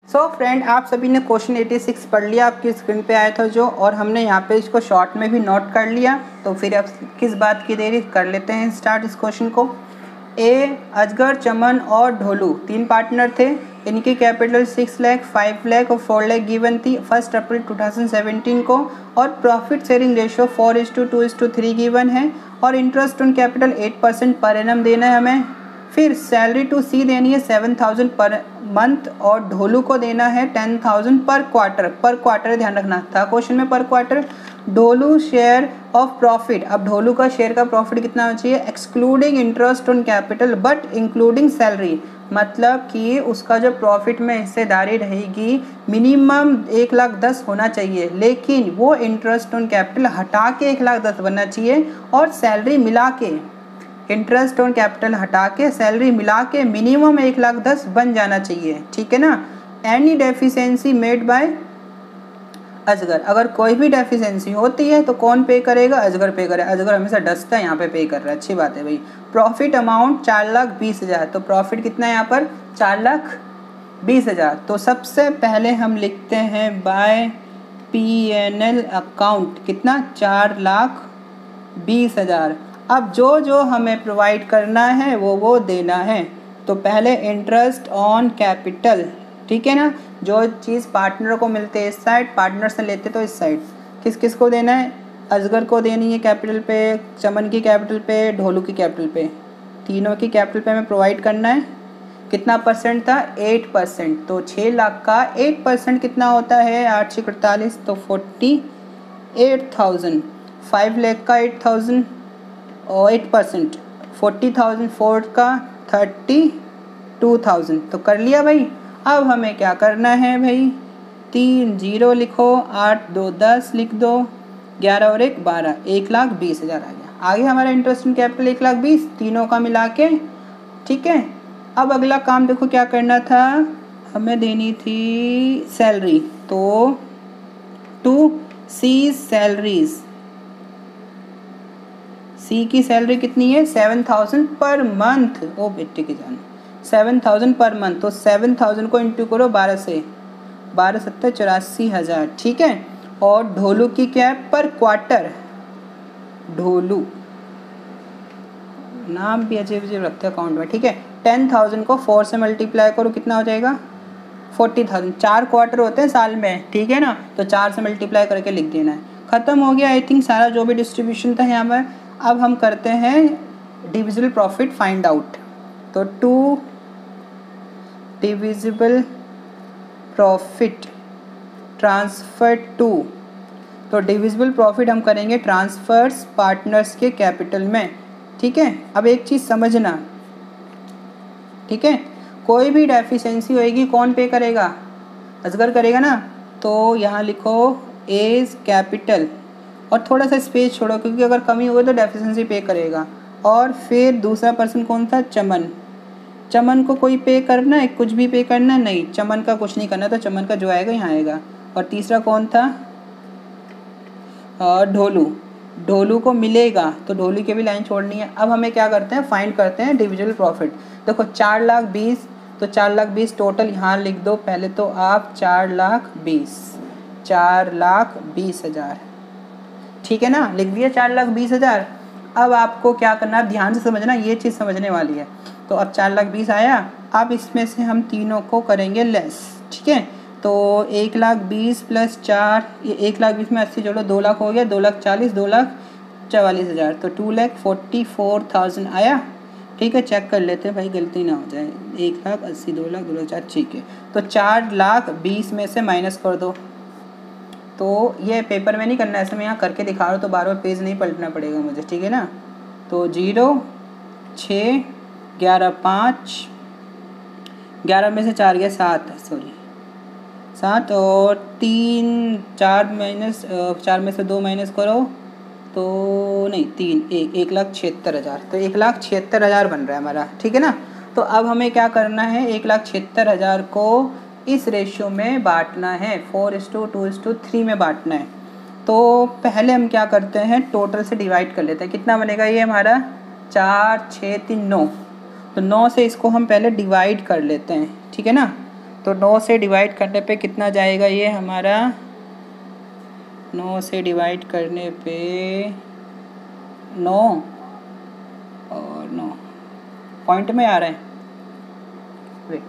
So friend, आप सभी ने क्वेश्चन 86 पढ़ लिया, आपकी स्क्रीन पे आया था जो, और हमने यहाँ पे इसको शॉर्ट में भी नोट कर लिया। तो फिर अब किस बात की देरी, कर लेते हैं स्टार्ट इस क्वेश्चन को। ए, अजगर, चमन और ढोलू 3 पार्टनर थे। इनकी कैपिटल 6 लाख, 5 लाख और 4 लाख गिवन थी 1 अप्रैल 2017 को, और प्रॉफिट शेयरिंग रेशियो 4:2:3 गिवन है, और interest on capital 8% per annum देना है हमें। फिर सैलरी टू सी देनी है 7,000 पर मंथ, और ढोलू को देना है 10,000 पर क्वार्टर ध्यान रखना था क्वेश्चन में, पर quarter. Dholu share of profit, अब ढोलू का शेयर का प्रॉफिट कितना होना चाहिए, excluding interest on capital but including salary, मतलब कि उसका जो प्रॉफिट में हिस्सेदारी रहेगी मिनिमम 1,10,000 होना चाहिए, लेकिन वो इंटरेस्ट ऑन कैपिटल हटा के 1,10,000 बनना चाहिए, और सैलरी मिला के, इंटरेस्ट ऑन कैपिटल हटा के सैलरी मिला के मिनिमम 1,10,000 बन जाना चाहिए, ठीक है ना। एनी डेफिशिएंसी मेड बाय अजगर, अगर कोई भी डेफिशिएंसी होती है तो कौन पे करेगा, अजगर पे करेगा। अजगर हमेशा डसता है, यहाँ पे कर रहा है, अच्छी बात है भाई। प्रॉफिट अमाउंट 4,20,000, तो प्रॉफिट कितना है यहाँ पर 4,20,000। तो सबसे पहले हम लिखते हैं बाय P&L अकाउंट कितना 4,20,000। अब जो हमें प्रोवाइड करना है वो देना है। तो पहले इंटरेस्ट ऑन कैपिटल, ठीक है ना, जो चीज़ पार्टनर को मिलते हैं इस साइड, पार्टनर से लेते तो इस साइड, किस किस को देना है, अजगर को देनी है कैपिटल पे, चमन की कैपिटल पे, ढोलू की कैपिटल पे, तीनों की कैपिटल पे हमें प्रोवाइड करना है। कितना परसेंट था, 8%। तो 6 लाख का 8% कितना होता है, 8×6 = 48, तो 48,000। 5 लाख का 8,000 और 8% 40,000, 4 का 32,000। तो कर लिया भाई। अब हमें क्या करना है भाई, 3 0 लिखो, 8 2 10 लिख दो, 11 और 1 12, 1,20,000 आ गया। आगे हमारा इंटरेस्ट इन कैपिटल 1,20,000 तीनों का मिला के, ठीक है। अब अगला काम देखो क्या करना था, हमें देनी थी सैलरी, तो टू सी सैलरीज, सी की सैलरी कितनी है 7,000 पर मंथ, ओ बेटे की जान 7,000 पर मंथ। तो 7,000 को इंटू करो 12 से, 12 7 84,000, ठीक है। और ढोलू की क्या है, पर क्वार्टर, ढोलू नाम भी अजीब अजीब रखते हैं अकाउंट में, ठीक है। 10,000 को 4 से मल्टीप्लाई करो, कितना हो जाएगा 40,000। 4 क्वार्टर होते हैं साल में, ठीक है ना, तो 4 से मल्टीप्लाई करके लिख देना है। ख़त्म हो गया आई थिंक सारा जो भी डिस्ट्रीब्यूशन था यहाँ पर। अब हम करते हैं डिविजिबल प्रॉफिट फाइंड आउट। तो 2 डिविजिबल प्रॉफिट ट्रांसफर टू, तो डिविजिबल प्रॉफिट हम करेंगे ट्रांसफर्स पार्टनर्स के कैपिटल में, ठीक है। अब एक चीज़ समझना, ठीक है, कोई भी डेफिशिएंसी होएगी कौन पे करेगा, अजगर करेगा ना। तो यहाँ लिखो एज कैपिटल, और थोड़ा सा स्पेस छोड़ो, क्योंकि अगर कमी हो तो डेफिशिएंसी पे करेगा। और फिर दूसरा पर्सन कौन था, चमन। चमन को कोई पे करना है, कुछ भी पे करना नहीं, चमन का कुछ नहीं करना, तो चमन का जो आएगा यहाँ आएगा। और तीसरा कौन था, ढोलू, ढोलू को मिलेगा, तो ढोलू की भी लाइन छोड़नी है। अब हमें क्या करते हैं, फाइंड करते हैं डिविजिबल प्रॉफिट। देखो 4,20,000, तो 4,20,000 टोटल यहाँ लिख दो पहले, तो आप 4,20,000, ठीक है ना, लिख दिया 4,20,000। अब आपको क्या करना है, ध्यान से समझना, ये चीज़ समझने वाली है। तो अब 4,20,000 आया, अब इसमें से हम तीनों को करेंगे लेस, ठीक है। तो 1,20,000 प्लस 4, ये 1,20,000 में 80 जोड़ो, 2 लाख हो गया, 2,40,000, 2,44,000, तो 2,44,000 आया, ठीक है। चेक कर लेते हैं भाई, गलती ना हो जाए, 1,80,000, 2,00,000, 2,04,000, ठीक है। तो 4,20,000 में से माइनस कर दो। तो ये पेपर में नहीं करना, ऐसे मैं यहाँ करके दिखा रहा हूँ, तो बार बार पेज नहीं पलटना पड़ेगा मुझे, ठीक है ना। तो 0 6 11 5, 11 में से 4 गया 7, सॉरी 7, और 3 4 माइनस 4 में से 2 माइनस करो, तो नहीं 3 1,76,000, तो 1,76,000 बन रहा है हमारा, ठीक है ना। तो अब हमें क्या करना है, 1,76,000 को इस रेशियो में बांटना है, 4:2:3 में बांटना है। तो पहले हम क्या करते हैं, टोटल से डिवाइड कर लेते हैं। कितना बनेगा ये हमारा, 4 6 3 9, तो 9 से इसको हम पहले डिवाइड कर लेते हैं, ठीक है ना। तो 9 से डिवाइड करने पे कितना जाएगा ये हमारा, 9 से डिवाइड करने पे 9 और 9 पॉइंट में आ रहा है, वेट।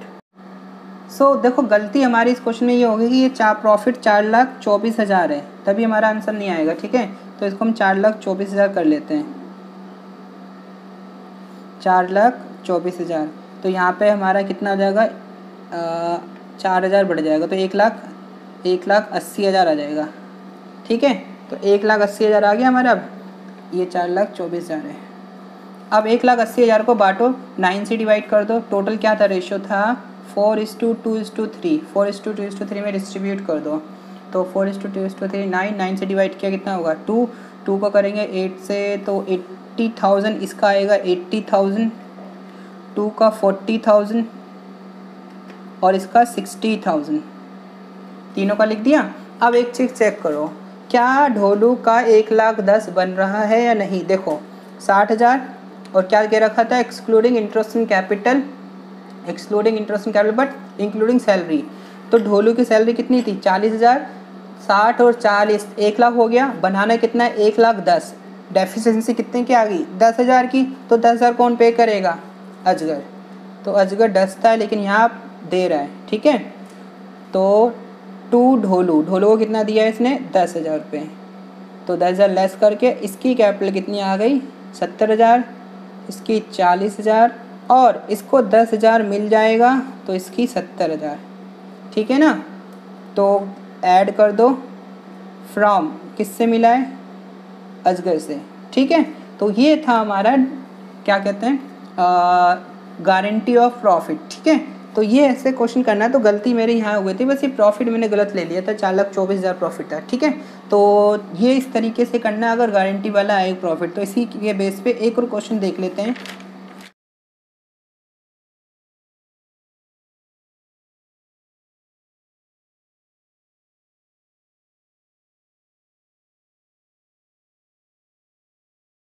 सो देखो गलती हमारी इस क्वेश्चन में ये होगी कि ये प्रॉफिट 4,24,000 है, तभी हमारा आंसर नहीं आएगा, ठीक है। तो इसको हम 4,24,000 कर लेते हैं, 4,24,000। तो यहाँ पे हमारा कितना हो जाएगा, 4,000 बढ़ जाएगा, तो 1,80,000 आ जाएगा, ठीक है। तो 1,80,000 आ गया हमारा। अब ये 4,24,000 है। अब 1,80,000 को बांटो, 9 से डिवाइड कर दो। टोटल क्या था, रेशियो था 4:2:3, 4:2:3 में डिस्ट्रीब्यूट कर दो। तो 4:2:3, 9 से डिवाइड किया कितना होगा, 2 को करेंगे 8 से, तो 80,000 इसका आएगा, 80,000, 2 का 40,000 और इसका 60,000, तीनों का लिख दिया। अब एक चीज़ चेक करो, क्या ढोलू का 1,10,000 बन रहा है या नहीं। देखो 60,000 और क्या कह रखा था, excluding interest in capital, but including salary. तो ढोलू की सैलरी कितनी थी, 40,000, 60 और 40 1,00,000 हो गया। बनाना कितना है, 1,10,000। डेफिशिएंसी कितने की आ गई, 10,000 की। तो 10,000 कौन पे करेगा, अजगर। तो अजगर डसता है लेकिन यहाँ दे रहा है, ठीक है। तो 2 ढोलू को कितना दिया है इसने, 10,000 रुपये। तो 10,000 लेस करके इसकी कैपिटल कितनी आ गई, 70,000, इसकी 40,000 और इसको 10,000 मिल जाएगा तो इसकी 70,000, ठीक है ना। तो ऐड कर दो, फ्रॉम किससे मिला है, अजगर से, ठीक है। तो ये था हमारा क्या कहते हैं, गारंटी ऑफ प्रॉफिट, ठीक है। तो ये ऐसे क्वेश्चन करना है। तो गलती मेरे यहाँ हुई थी, बस ये प्रॉफिट मैंने गलत ले लिया था, 4,24,000 प्रॉफिट था, ठीक है। तो ये इस तरीके से करना है अगर गारंटी वाला आए प्रॉफिट। तो इसी के बेस पे एक और क्वेश्चन देख लेते हैं।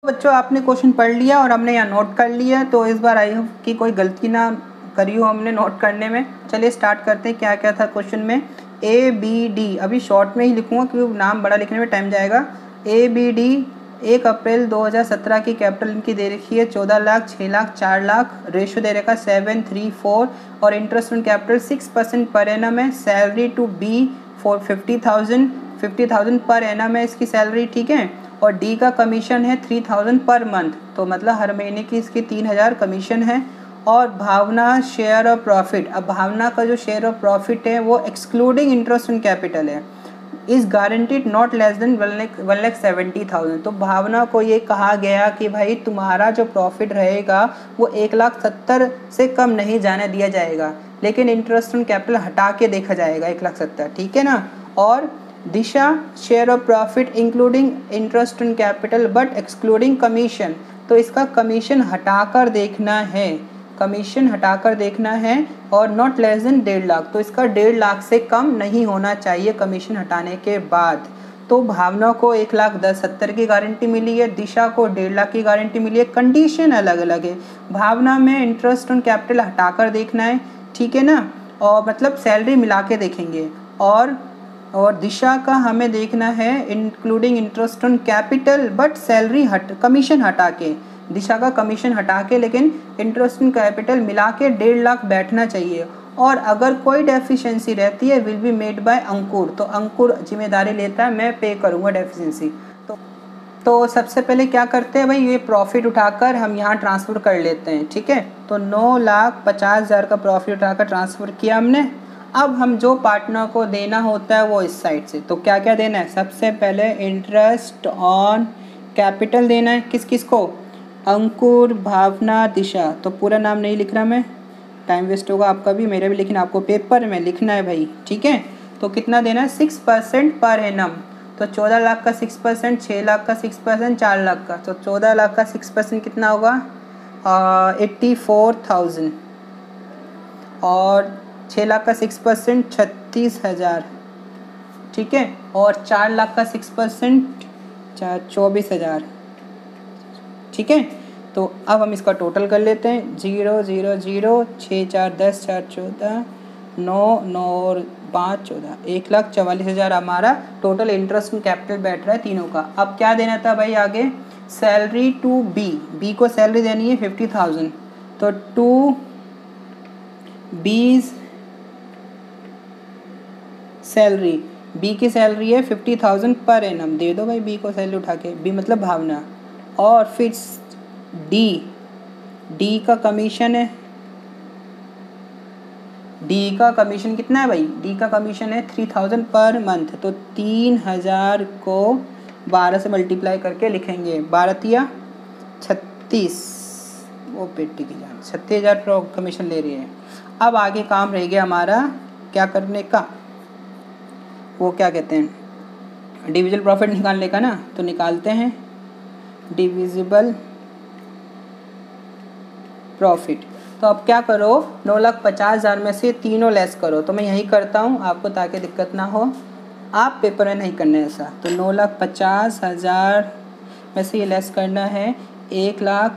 बच्चों आपने क्वेश्चन पढ़ लिया और हमने यहाँ नोट कर लिया, तो इस बार आई होप कि कोई गलती ना करी हो हमने नोट करने में। चलिए स्टार्ट करते हैं, क्या क्या था क्वेश्चन में। ABD, अभी शॉर्ट में ही लिखूँगा क्योंकि नाम बड़ा लिखने में टाइम जाएगा। ABD 1 अप्रैल 2017 की कैपिटल इनकी दे रखी है 14 लाख, 6 लाख, 4 लाख। रेशियो दे रखा 7, 3, 4 और interest on capital 6% per annum है। Salary to be for 50,000 per annum है इसकी सैलरी, ठीक है। और डी का कमीशन है 3,000 पर मंथ, तो मतलब हर महीने की इसकी 3,000 कमीशन है। और भावना शेयर ऑफ प्रॉफिट, अब भावना का जो शेयर ऑफ प्रॉफिट है वो एक्सक्लूडिंग इंटरेस्ट ऑन कैपिटल है, is guaranteed not less than 1,70,000। तो भावना को ये कहा गया कि भाई तुम्हारा जो प्रॉफिट रहेगा वो 1,70,000 से कम नहीं जाने दिया जाएगा, लेकिन इंटरेस्ट ऑन कैपिटल हटा के देखा जाएगा 1,70,000, ठीक है ना। और Disha share of profit including interest on capital but excluding commission, तो इसका कमीशन हटाकर देखना है, कमीशन हटाकर देखना है। और नॉट लेस देन 1.5 लाख, तो इसका 1.5 लाख से कम नहीं होना चाहिए कमीशन हटाने के बाद। तो भावना को 1,70,000 की गारंटी मिली है, दिशा को 1.5 लाख की गारंटी मिली है। कंडीशन अलग अलग है, भावना में इंटरेस्ट ऑन कैपिटल हटाकर देखना है, ठीक है ना, और मतलब सैलरी मिला के देखेंगे। और दिशा का हमें देखना है including interest on capital but salary commission हटा के, दिशा का कमीशन हटा के लेकिन इंटरेस्ट ऑन कैपिटल मिला के 1.5 लाख बैठना चाहिए। और अगर कोई डेफिशिएंसी रहती है विल बी मेड बाय अंकुर, तो अंकुर जिम्मेदारी लेता है, मैं पे करूँगा डेफिशिएंसी। तो सबसे पहले क्या करते हैं भाई, ये प्रॉफिट उठाकर हम यहाँ ट्रांसफ़र कर लेते हैं, ठीक है। तो 9,50,000 का प्रॉफिट उठाकर ट्रांसफ़र किया हमने। अब हम जो पार्टनर को देना होता है वो इस साइड से, तो क्या क्या देना है, सबसे पहले इंटरेस्ट ऑन कैपिटल देना है। किस किस को, अंकुर, भावना, दिशा। तो पूरा नाम नहीं लिख रहा मैं, टाइम वेस्ट होगा आपका भी मेरा भी, लेकिन आपको पेपर में लिखना है भाई, ठीक है। तो कितना देना है, 6% पर एनम। तो 14 लाख का 6%, 6 लाख का 6%, 4 लाख का। तो 14 लाख का 6% कितना होगा, 84,000 और 6 लाख का 6% 36,000, ठीक है। और 4 लाख का 6% 24,000, ठीक है। तो अब हम इसका टोटल कर लेते हैं, 0 0 0 6 4 10 4 14 9 और 5 14, 1,44,000 हमारा टोटल इंटरेस्ट एंड कैपिटल बैठ रहा है तीनों का। अब क्या देना था भाई आगे, सैलरी टू बी को सैलरी देनी है 50,000, तो टू बीज सैलरी, बी की सैलरी है 50,000 पर एनम, दे दो भाई बी को सैलरी उठा के, बी मतलब भावना। और फिर डी का कमीशन है, डी का कमीशन कितना है भाई, डी का कमीशन है 3,000 पर मंथ, तो 3,000 को 12 से मल्टीप्लाई करके लिखेंगे, 12 36, वो पेटी की जान 36,000 कमीशन ले रही है। अब आगे काम रह गया हमारा क्या करने का, वो क्या कहते हैं, डिविजिबल प्रॉफिट निकालने का ना, तो निकालते हैं डिविजिबल प्रॉफिट। तो अब क्या करो, 9,50,000 में से तीनों लेस करो, तो मैं यही करता हूँ आपको ताकि दिक्कत ना हो, आप पेपर में नहीं करना ऐसा। तो 9,50,000 में से ये लेस करना है 1,00,000,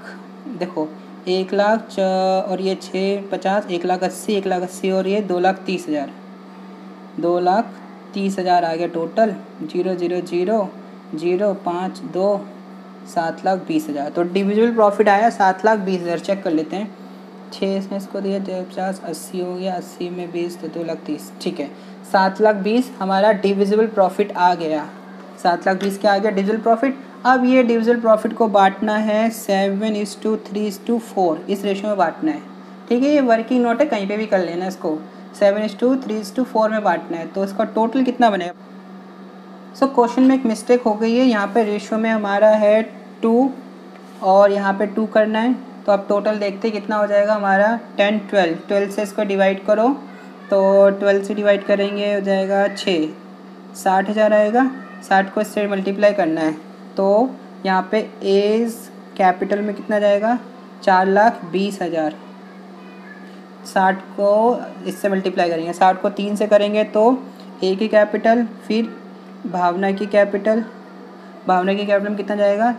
देखो 1,00,000 और ये 6,50, 1,80,000, 1,80,000 और ये 2,30,000, 2,30,000 आ गया टोटल, 0 0 0 0 5 2, 7,20,000। तो डिविजिबल प्रॉफिट आया 7,20,000, चेक कर लेते हैं, 6 से इसको दिया 50, 80 हो गया, 80 में 20 तो 2,30,000, ठीक है 7,20,000 हमारा डिविजिबल प्रॉफिट आ गया, 7,20,000 क्या आ गया डिविजिबल प्रॉफिट। अब ये डिविजिबल प्रॉफिट को बांटना है 7:3:4 इस रेशियो में बांटना है, ठीक है, ये वर्किंग नोट है, कहीं पे भी कर लेना इसको, 7:3:4 में बांटना है, तो इसका टोटल कितना बनेगा। सो क्वेश्चन में एक मिस्टेक हो गई है, यहाँ पे रेशियो में हमारा है 2 और यहाँ पे 2 करना है, तो अब टोटल देखते कितना हो जाएगा हमारा 10 12, 12 से इसको डिवाइड करो, तो 12 से डिवाइड करेंगे हो जाएगा 6, 60,000 आएगा, 60 को इससे मल्टीप्लाई करना है, तो यहाँ पे एज कैपिटल में कितना जाएगा 4,20,000, 60 को इससे मल्टीप्लाई करेंगे, 60 को 3 से करेंगे तो ए की कैपिटल, फिर भावना की कैपिटल, भावना की कैपिटल में कितना जाएगा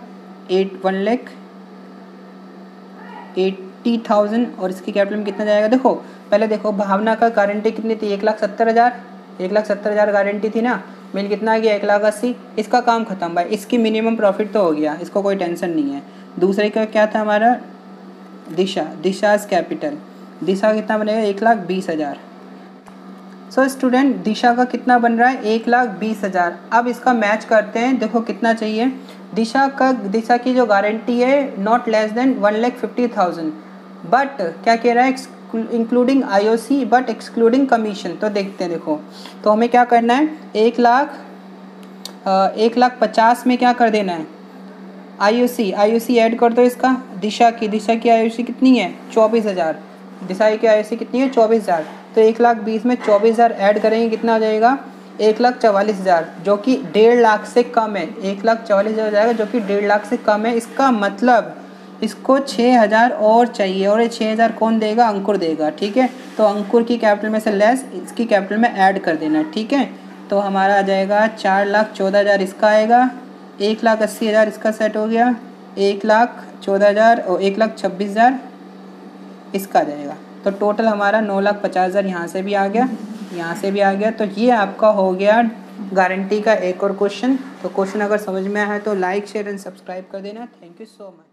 1,80,000 और इसकी कैपिटल में कितना जाएगा, देखो पहले देखो भावना का गारंटी कितनी थी 1,70,000, 1,70,000 गारंटी थी ना, मिल कितना आ गया 1,80,000, इसका काम खत्म भाई, इसकी मिनिमम प्रॉफिट तो हो गया, इसको कोई टेंशन नहीं है। दूसरे का क्या था हमारा दिशाज कैपिटल, दिशा कितना बनेगा 1,20,000। सो स्टूडेंट दिशा का कितना बन रहा है 1,20,000। अब इसका मैच करते हैं, देखो कितना चाहिए, दिशा की जो गारंटी है नॉट लेस देन 1,50,000, बट क्या कह रहा है including IOC but excluding commission, तो देखते हैं, देखो तो हमें क्या करना है 1,50,000 में क्या कर देना है IOC ऐड कर दो इसका, दिशा की IOC कितनी है 24,000, दिशा की IOC कितनी है 24,000, तो 1,20,000 में 24,000 ऐड करेंगे कितना हो जाएगा 1,44,000, जो कि 1.5 लाख से कम है, 1,44,000 हो जाएगा जो कि 1.5 लाख से कम है। इसका मतलब इसको 6,000 और चाहिए, और ये 6,000 कौन देगा, अंकुर देगा, ठीक है, तो अंकुर की कैपिटल में से लेस इसकी कैपिटल में ऐड कर देना, ठीक है, तो हमारा आ जाएगा 4,14,000 इसका आएगा, 1,80,000 इसका सेट हो गया, 1,14,000 और 1,26,000 इसका आ जाएगा, तो टोटल हमारा 9,50,000 यहाँ से भी आ गया, यहाँ से भी आ गया। तो ये आपका हो गया गारंटी का एक और क्वेश्चन। तो क्वेश्चन अगर समझ में आया है तो लाइक शेयर एंड सब्सक्राइब कर देना। Thank you so much.